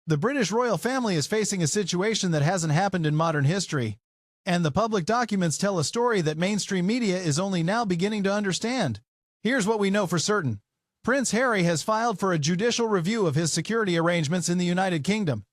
The British royal family is facing a situation that hasn't happened in modern history, and the public documents tell a story that mainstream media is only now beginning to understand. Here's what we know for certain. Prince Harry has filed for a judicial review of his security arrangements in the United Kingdom.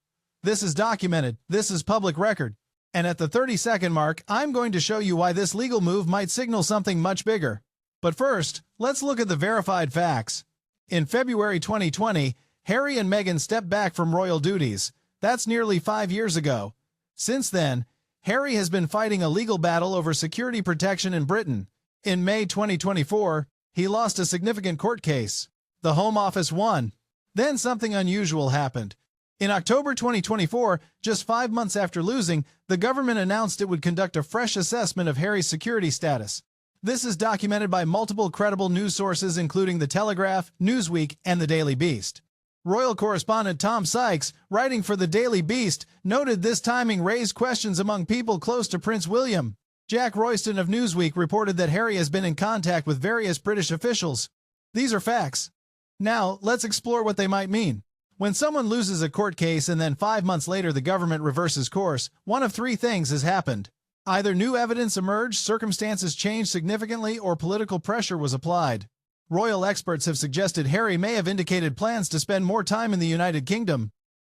This is documented, this is public record. And at the 30-second mark, I'm going to show you why this legal move might signal something much bigger. But first, let's look at the verified facts. In February 2020, Harry and Meghan stepped back from royal duties. That's nearly 5 years ago. Since then, Harry has been fighting a legal battle over security protection in Britain. In May 2024, he lost a significant court case. The Home Office won. Then something unusual happened. In October 2024, just 5 months after losing, the government announced it would conduct a fresh assessment of Harry's security status. This is documented by multiple credible news sources including The Telegraph, Newsweek, and The Daily Beast. Royal correspondent Tom Sykes, writing for The Daily Beast, noted this timing raised questions among people close to Prince William. Jack Royston of Newsweek reported that Harry has been in contact with various British officials. These are facts. Now, let's explore what they might mean. When someone loses a court case and then 5 months later the government reverses course, one of three things has happened. Either new evidence emerged, circumstances changed significantly, or political pressure was applied. Royal experts have suggested Harry may have indicated plans to spend more time in the United Kingdom.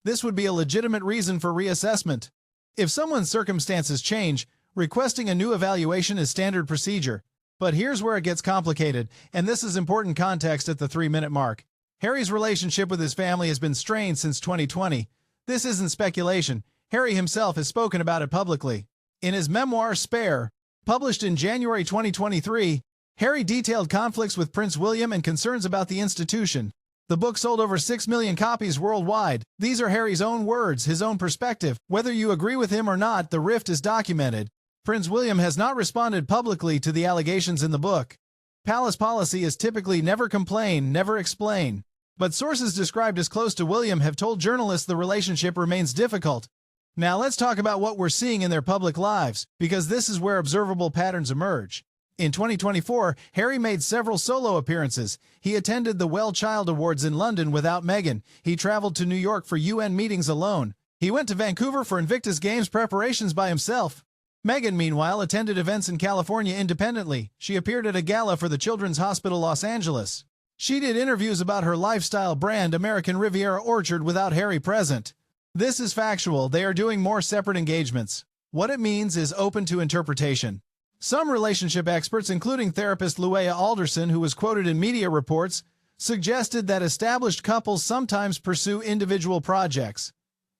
This would be a legitimate reason for reassessment. If someone's circumstances change, requesting a new evaluation is standard procedure. But here's where it gets complicated, and this is important context at the 3-minute mark. Harry's relationship with his family has been strained since 2020. This isn't speculation. Harry himself has spoken about it publicly. In his memoir Spare, published in January 2023, Harry detailed conflicts with Prince William and concerns about the institution. The book sold over 6 million copies worldwide. These are Harry's own words, his own perspective. Whether you agree with him or not, the rift is documented. Prince William has not responded publicly to the allegations in the book. Palace policy is typically never complain, never explain. But sources described as close to William have told journalists the relationship remains difficult. Now let's talk about what we're seeing in their public lives, because this is where observable patterns emerge. In 2024, Harry made several solo appearances. He attended the Well Child Awards in London without Meghan. He traveled to New York for UN meetings alone. He went to Vancouver for Invictus Games preparations by himself. Meghan, meanwhile, attended events in California independently. She appeared at a gala for the Children's Hospital Los Angeles. She did interviews about her lifestyle brand American Riviera Orchard without Harry present. This is factual. They are doing more separate engagements. What it means is open to interpretation. Some relationship experts, including therapist Luea Alderson, who was quoted in media reports, suggested that established couples sometimes pursue individual projects.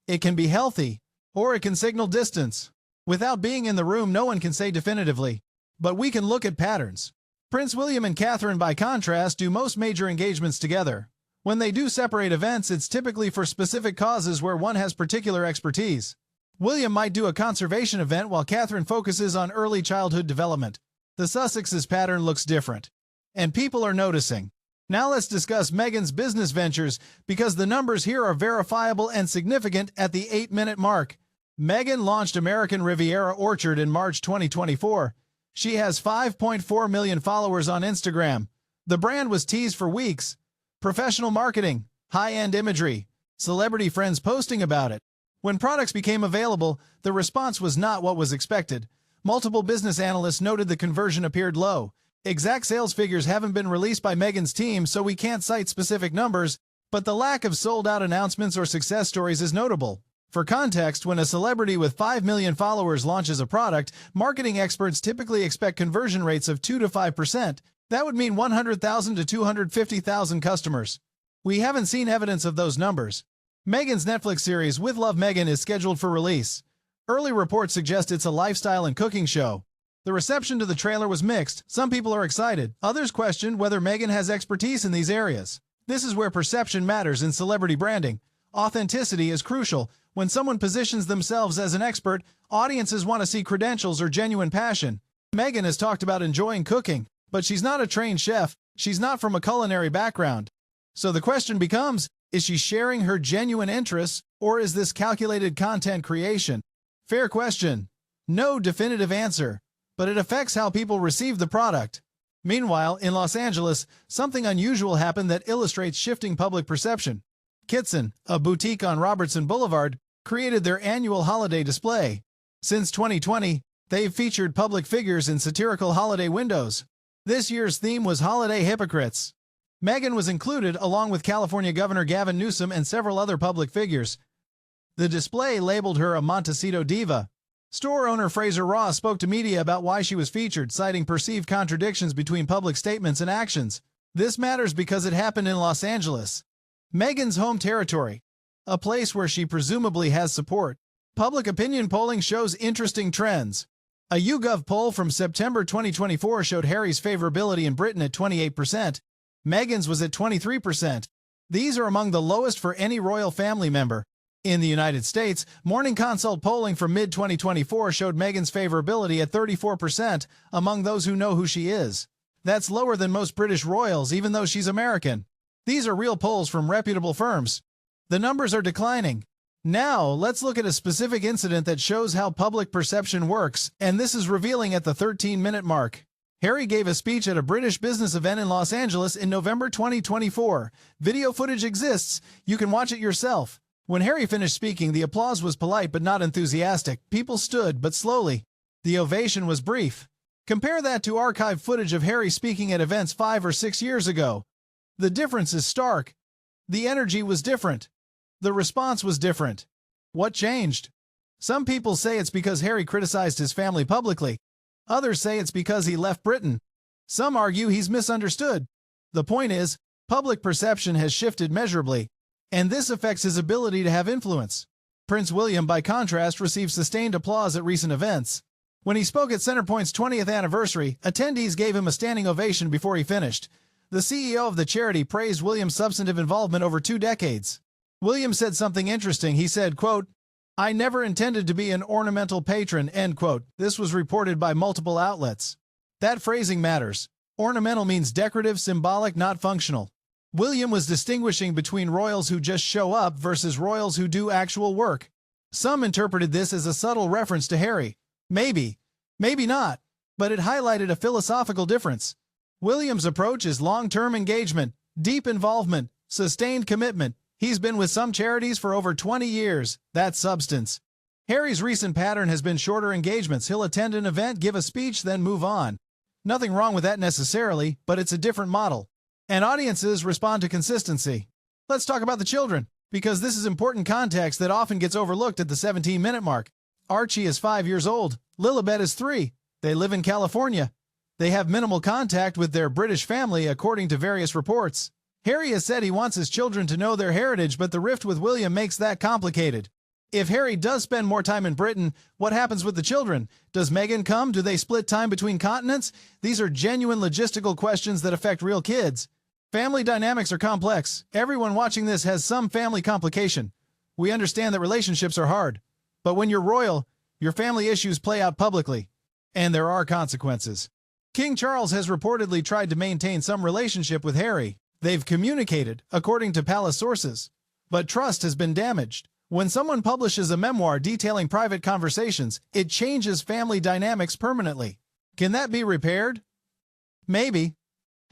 It can be healthy, or it can signal distance. Without being in the room, no one can say definitively. But we can look at patterns. Prince William and Catherine, by contrast, do most major engagements together. When they do separate events, it's typically for specific causes where one has particular expertise. William might do a conservation event while Catherine focuses on early childhood development. The Sussexes' pattern looks different. And people are noticing. Now let's discuss Meghan's business ventures, because the numbers here are verifiable and significant at the 8-minute mark. Meghan launched American Riviera Orchard in March 2024. She has 5.4 million followers on Instagram. The brand was teased for weeks. Professional marketing, high-end imagery, celebrity friends posting about it. When products became available, the response was not what was expected. Multiple business analysts noted the conversion appeared low. Exact sales figures haven't been released by Meghan's team, so we can't cite specific numbers, but the lack of sold-out announcements or success stories is notable. For context, when a celebrity with 5 million followers launches a product, marketing experts typically expect conversion rates of 2 to 5%. That would mean 100,000 to 250,000 customers. We haven't seen evidence of those numbers. Meghan's Netflix series With Love Meghan is scheduled for release. Early reports suggest it's a lifestyle and cooking show. The reception to the trailer was mixed. Some people are excited. Others question whether Meghan has expertise in these areas. This is where perception matters in celebrity branding. Authenticity is crucial. When someone positions themselves as an expert, audiences want to see credentials or genuine passion. Meghan has talked about enjoying cooking, but she's not a trained chef. She's not from a culinary background. So the question becomes, is she sharing her genuine interests, or is this calculated content creation? Fair question. No definitive answer, but it affects how people receive the product. Meanwhile, in Los Angeles, something unusual happened that illustrates shifting public perception. Kitson, a boutique on Robertson Boulevard, created their annual holiday display. Since 2020, they've featured public figures in satirical holiday windows. This year's theme was Holiday Hypocrites. Meghan was included along with California Governor Gavin Newsom and several other public figures. The display labeled her a Montecito diva. Store owner Fraser Ross spoke to media about why she was featured, citing perceived contradictions between public statements and actions. This matters because it happened in Los Angeles, Meghan's home territory, a place where she presumably has support. Public opinion polling shows interesting trends. A YouGov poll from September 2024 showed Harry's favorability in Britain at 28%. Meghan's was at 23%. These are among the lowest for any royal family member. In the United States, Morning Consult polling from mid-2024 showed Meghan's favorability at 34% among those who know who she is. That's lower than most British royals, even though she's American. These are real polls from reputable firms. The numbers are declining. Now, let's look at a specific incident that shows how public perception works, and this is revealing at the 13-minute mark. Harry gave a speech at a British business event in Los Angeles in November 2024. Video footage exists. You can watch it yourself. When Harry finished speaking, the applause was polite but not enthusiastic. People stood, but slowly. The ovation was brief. Compare that to archived footage of Harry speaking at events 5 or 6 years ago. The difference is stark. The energy was different. The response was different. What changed? Some people say it's because Harry criticized his family publicly. Others say it's because he left Britain. Some argue he's misunderstood. The point is, public perception has shifted measurably, and this affects his ability to have influence. Prince William, by contrast, received sustained applause at recent events. When he spoke at Centerpoint's 20th anniversary, attendees gave him a standing ovation before he finished. The CEO of the charity praised William's substantive involvement over 2 decades. William said something interesting. He said, quote, "I never intended to be an ornamental patron," end quote. This was reported by multiple outlets. That phrasing matters. Ornamental means decorative, symbolic, not functional. William was distinguishing between royals who just show up versus royals who do actual work. Some interpreted this as a subtle reference to Harry. Maybe, maybe not, but it highlighted a philosophical difference. William's approach is long-term engagement, deep involvement, sustained commitment. He's been with some charities for over 20 years. That's substance. Harry's recent pattern has been shorter engagements. He'll attend an event, give a speech, then move on. Nothing wrong with that necessarily, but it's a different model. And audiences respond to consistency. Let's talk about the children, because this is important context that often gets overlooked at the 17-minute mark. Archie is 5 years old. Lilibet is 3. They live in California. They have minimal contact with their British family, according to various reports. Harry has said he wants his children to know their heritage, but the rift with William makes that complicated. If Harry does spend more time in Britain, what happens with the children? Does Meghan come? Do they split time between continents? These are genuine logistical questions that affect real kids. Family dynamics are complex. Everyone watching this has some family complication. We understand that relationships are hard. But when you're royal, your family issues play out publicly. And there are consequences. King Charles has reportedly tried to maintain some relationship with Harry. They've communicated, according to palace sources. But trust has been damaged. When someone publishes a memoir detailing private conversations, it changes family dynamics permanently. Can that be repaired? Maybe.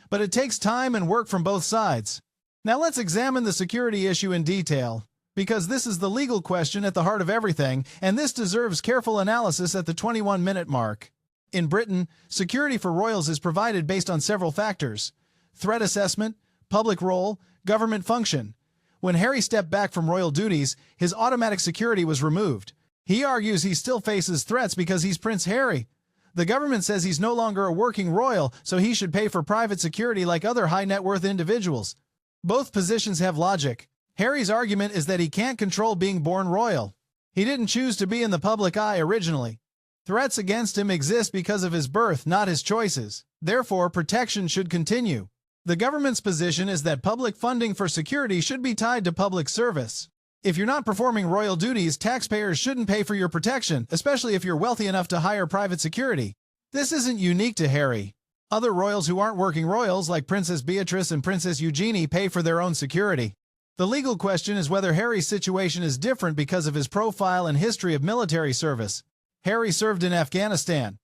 But it takes time and work from both sides. Now let's examine the security issue in detail, because this is the legal question at the heart of everything, and this deserves careful analysis at the 21-minute mark. In Britain, security for royals is provided based on several factors: threat assessment, public role, government function. When Harry stepped back from royal duties, his automatic security was removed. He argues he still faces threats because he's Prince Harry. The government says he's no longer a working royal, so he should pay for private security like other high-net-worth individuals. Both positions have logic. Harry's argument is that he can't control being born royal. He didn't choose to be in the public eye originally. Threats against him exist because of his birth, not his choices. Therefore, protection should continue. The government's position is that public funding for security should be tied to public service. If you're not performing royal duties, taxpayers shouldn't pay for your protection, especially if you're wealthy enough to hire private security. This isn't unique to Harry. Other royals who aren't working royals, like Princess Beatrice and Princess Eugenie, pay for their own security. The legal question is whether Harry's situation is different because of his profile and history of military service. Harry served in Afghanistan.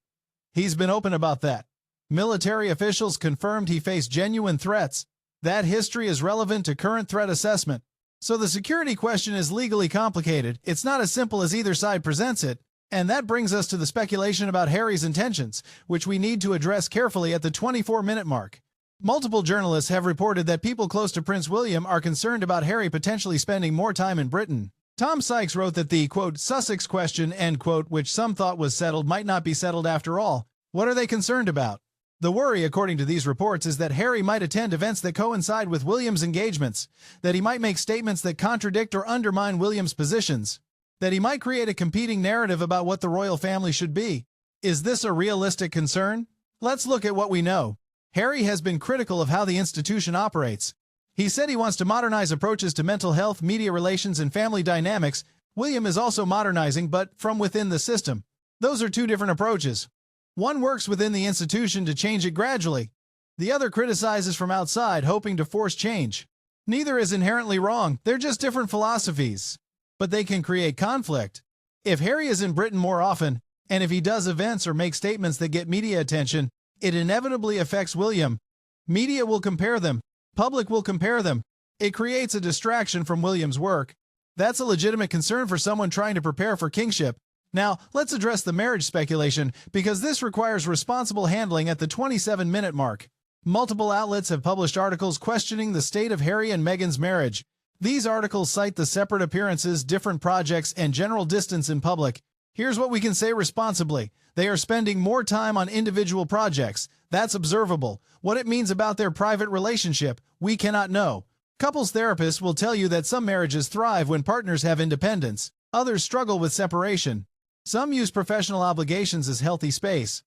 He's been open about that. Military officials confirmed he faced genuine threats. That history is relevant to current threat assessment. So the security question is legally complicated. It's not as simple as either side presents it. And that brings us to the speculation about Harry's intentions, which we need to address carefully at the 24-minute mark. Multiple journalists have reported that people close to Prince William are concerned about Harry potentially spending more time in Britain. Tom Sykes wrote that the, quote, Sussex question, end quote, which some thought was settled, might not be settled after all. What are they concerned about? The worry, according to these reports, is that Harry might attend events that coincide with William's engagements, that he might make statements that contradict or undermine William's positions, that he might create a competing narrative about what the royal family should be. Is this a realistic concern? Let's look at what we know. Harry has been critical of how the institution operates. He said he wants to modernize approaches to mental health, media relations, and family dynamics. William is also modernizing, but from within the system. Those are two different approaches. One works within the institution to change it gradually. The other criticizes from outside, hoping to force change. Neither is inherently wrong. They're just different philosophies. But they can create conflict. If Harry is in Britain more often, and if he does events or makes statements that get media attention, it inevitably affects William. Media will compare them. Public will compare them. It creates a distraction from William's work. That's a legitimate concern for someone trying to prepare for kingship. Now, let's address the marriage speculation, because this requires responsible handling at the 27-minute mark. Multiple outlets have published articles questioning the state of Harry and Meghan's marriage. These articles cite the separate appearances, different projects, and general distance in public. Here's what we can say responsibly. They are spending more time on individual projects. That's observable. What it means about their private relationship, we cannot know. Couples therapists will tell you that some marriages thrive when partners have independence. Others struggle with separation. Some use professional obligations as healthy space.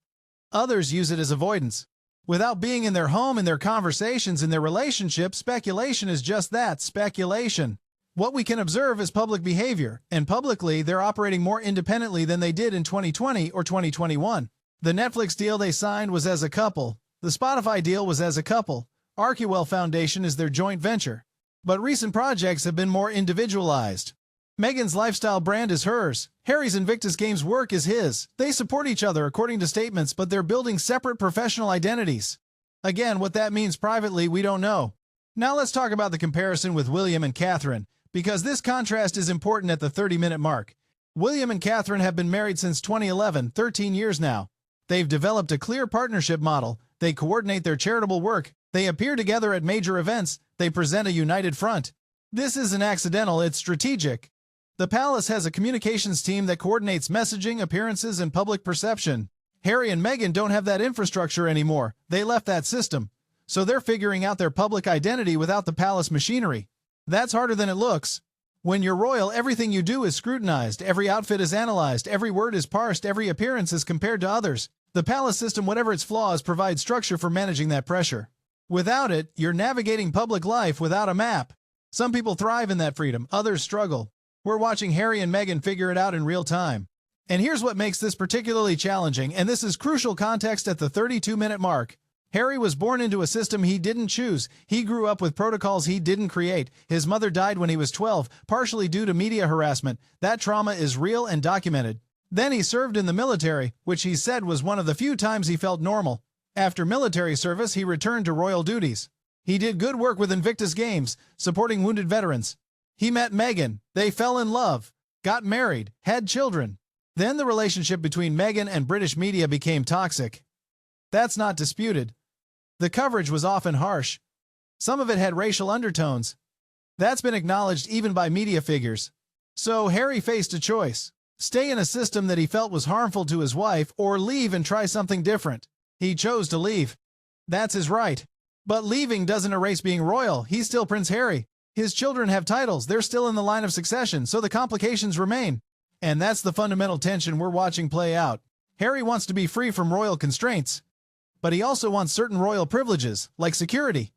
Others use it as avoidance. Without being in their home, in their conversations, in their relationship, speculation is just that, speculation. What we can observe is public behavior, and publicly they're operating more independently than they did in 2020 or 2021. The Netflix deal they signed was as a couple. The Spotify deal was as a couple. Archewell Foundation is their joint venture. But recent projects have been more individualized. Meghan's lifestyle brand is hers. Harry's Invictus Games work is his. They support each other according to statements, but they're building separate professional identities. Again, what that means privately, we don't know. Now let's talk about the comparison with William and Catherine, because this contrast is important at the 30-minute mark. William and Catherine have been married since 2011, 13 years now. They've developed a clear partnership model. They coordinate their charitable work. They appear together at major events. They present a united front. This isn't accidental, it's strategic. The palace has a communications team that coordinates messaging, appearances, and public perception. Harry and Meghan don't have that infrastructure anymore. They left that system. So they're figuring out their public identity without the palace machinery. That's harder than it looks. When you're royal, everything you do is scrutinized, every outfit is analyzed, every word is parsed, every appearance is compared to others. The palace system, whatever its flaws, provides structure for managing that pressure. Without it, you're navigating public life without a map. Some people thrive in that freedom, others struggle. We're watching Harry and Meghan figure it out in real time. And here's what makes this particularly challenging, and this is crucial context at the 32-minute mark. Harry was born into a system he didn't choose. He grew up with protocols he didn't create. His mother died when he was 12, partially due to media harassment. That trauma is real and documented. Then he served in the military, which he said was one of the few times he felt normal. After military service, he returned to royal duties. He did good work with Invictus Games, supporting wounded veterans. He met Meghan. They fell in love, got married, had children. Then the relationship between Meghan and British media became toxic. That's not disputed. The coverage was often harsh. Some of it had racial undertones. That's been acknowledged even by media figures. So Harry faced a choice: stay in a system that he felt was harmful to his wife, or leave and try something different. He chose to leave. That's his right. But leaving doesn't erase being royal. He's still Prince Harry. His children have titles. They're still in the line of succession, so the complications remain. And that's the fundamental tension we're watching play out. Harry wants to be free from royal constraints, but he also wants certain royal privileges, like security.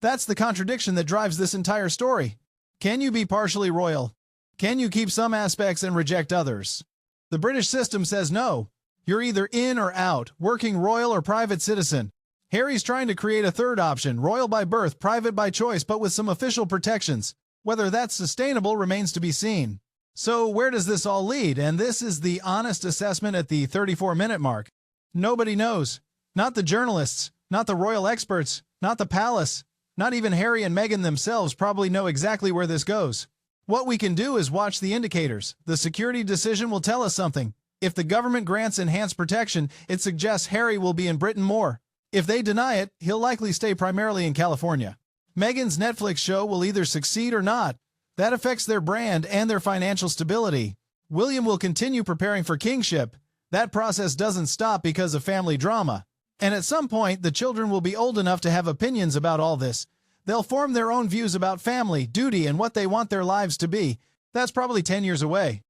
That's the contradiction that drives this entire story. Can you be partially royal? Can you keep some aspects and reject others? The British system says no. You're either in or out, working royal or private citizen. Harry's trying to create a third option, royal by birth, private by choice, but with some official protections. Whether that's sustainable remains to be seen. So where does this all lead? And this is the honest assessment at the 34-minute mark. Nobody knows. Not the journalists, not the royal experts, not the palace. Not even Harry and Meghan themselves probably know exactly where this goes. What we can do is watch the indicators. The security decision will tell us something. If the government grants enhanced protection, it suggests Harry will be in Britain more. If they deny it, he'll likely stay primarily in California. Meghan's Netflix show will either succeed or not. That affects their brand and their financial stability. William will continue preparing for kingship. That process doesn't stop because of family drama. And at some point, the children will be old enough to have opinions about all this. They'll form their own views about family, duty, and what they want their lives to be. That's probably 10 years away.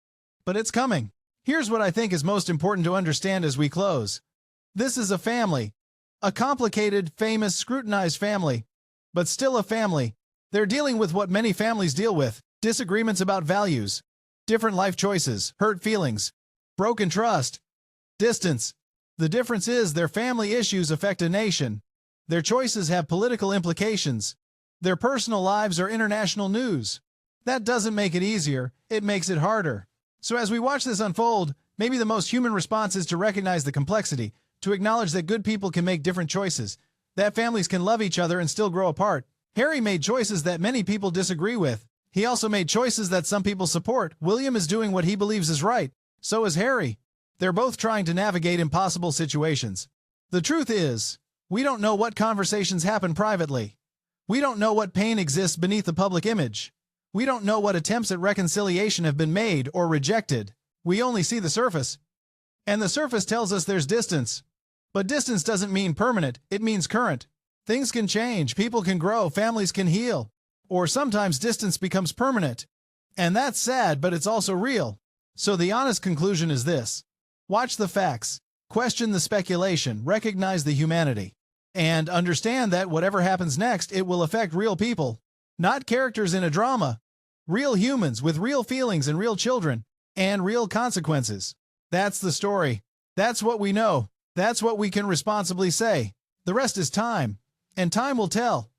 But it's coming. Here's what I think is most important to understand as we close. This is a family. A complicated, famous, scrutinized family. But still a family. They're dealing with what many families deal with. Disagreements about values. Different life choices. Hurt feelings. Broken trust. Distance. The difference is their family issues affect a nation. Their choices have political implications. Their personal lives are international news. That doesn't make it easier, it makes it harder. So as we watch this unfold, maybe the most human response is to recognize the complexity, to acknowledge that good people can make different choices, that families can love each other and still grow apart. Harry made choices that many people disagree with. He also made choices that some people support. William is doing what he believes is right. So is Harry. They're both trying to navigate impossible situations. The truth is, we don't know what conversations happen privately. We don't know what pain exists beneath the public image. We don't know what attempts at reconciliation have been made or rejected. We only see the surface. And the surface tells us there's distance. But distance doesn't mean permanent, it means current. Things can change, people can grow, families can heal. Or sometimes distance becomes permanent. And that's sad, but it's also real. So the honest conclusion is this. Watch the facts, question the speculation, recognize the humanity, and understand that whatever happens next, it will affect real people. Not characters in a drama. Real humans with real feelings and real children, and real consequences. That's the story. That's what we know. That's what we can responsibly say. The rest is time. And time will tell.